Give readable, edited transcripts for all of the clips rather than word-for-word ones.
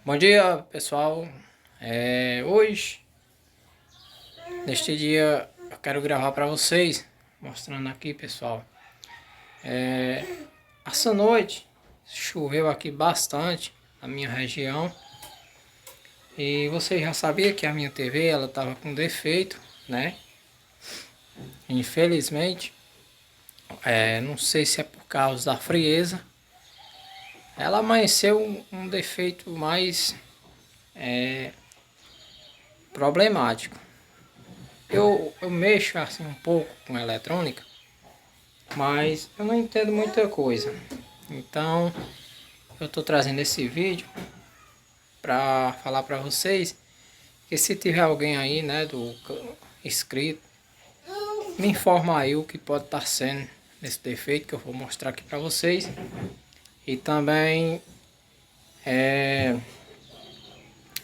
Bom dia, pessoal. Hoje, neste dia, eu quero gravar para vocês, mostrando aqui, pessoal. Essa noite choveu aqui bastante na minha região e você já sabia que a minha TV ela estava com defeito, né? Infelizmente, não sei se é por causa da frieza, ela amanheceu um defeito mais problemático. Eu mexo assim um pouco com eletrônica, mas eu não entendo muita coisa. Então eu estou trazendo esse vídeo para falar para vocês que se tiver alguém aí, né, inscrito, me informa aí o que pode estar sendo esse defeito que eu vou mostrar aqui para vocês. E também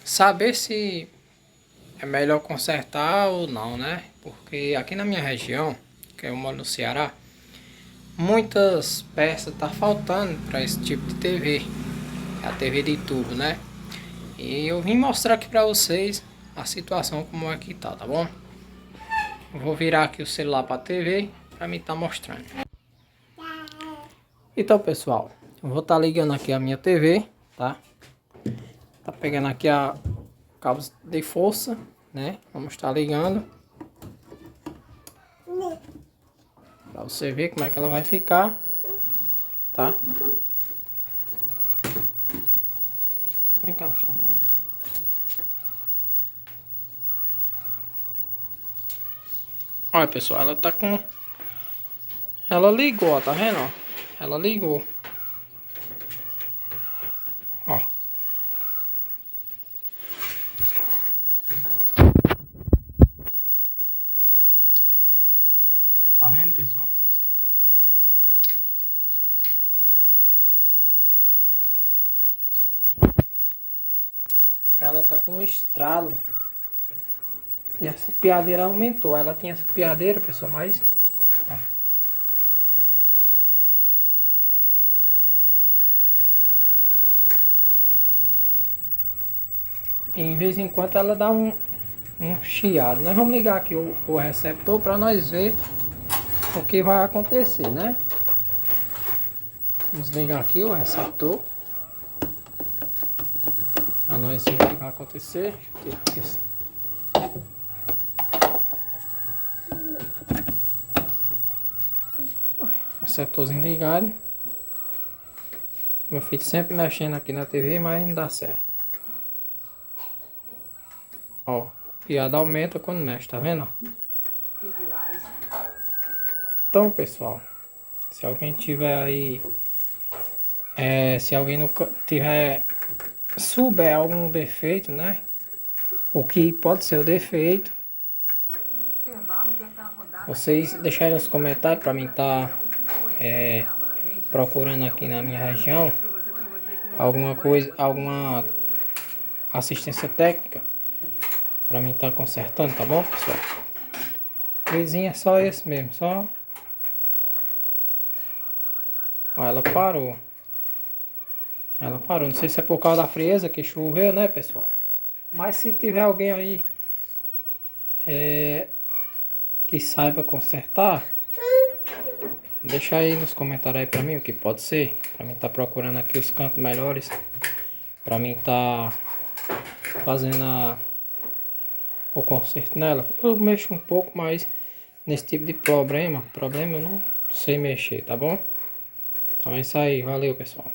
saber se é melhor consertar ou não, né? Porque aqui na minha região, que eu moro no Ceará, muitas peças tá faltando para esse tipo de TV, a TV de tubo, né? E eu vim mostrar aqui para vocês a situação como é que tá bom? Eu vou virar aqui o celular para a TV para mim estar mostrando. Então, pessoal, eu vou estar ligando aqui a minha TV, tá? Tá pegando aqui a cabos de força, né? Vamos estar ligando para você ver como é que ela vai ficar, tá? Brincar no chão. Olha, pessoal, ela tá com... Ela ligou, ó, tá vendo, ó? Ela ligou. Ó. Tá vendo, pessoal? Ela tá com um estralo. E essa piadeira aumentou. Ela tinha essa piadeira, pessoal, mas... Ó. E em vez em quando ela dá um chiado. Nós vamos ligar aqui o receptor para nós ver o que vai acontecer, né? Vamos ligar aqui o receptor para nós ver o que vai acontecer. Deixa eu tirar aqui. Receptorzinho ligado. Meu filho sempre mexendo aqui na TV, mas não dá certo. Ó, piada aumenta quando mexe, tá vendo? Então, pessoal, se alguém tiver aí, se alguém não tiver, souber algum defeito, né? O que pode ser o defeito, vocês deixarem nos comentários para mim estar procurando aqui na minha região alguma coisa, alguma assistência técnica para mim estar consertando, tá bom, pessoal? O vizinho é só esse mesmo, só. Ó, ela parou. Ela parou. Não sei se é por causa da frieza que choveu, né, pessoal? Mas se tiver alguém aí que saiba consertar, deixa aí nos comentários aí pra mim o que pode ser. Pra mim tá procurando aqui os cantos melhores. Pra mim tá fazendo o conserto nela. Eu mexo um pouco, mas nesse tipo de problema eu não sei mexer, tá bom? Então é isso aí. Valeu, pessoal.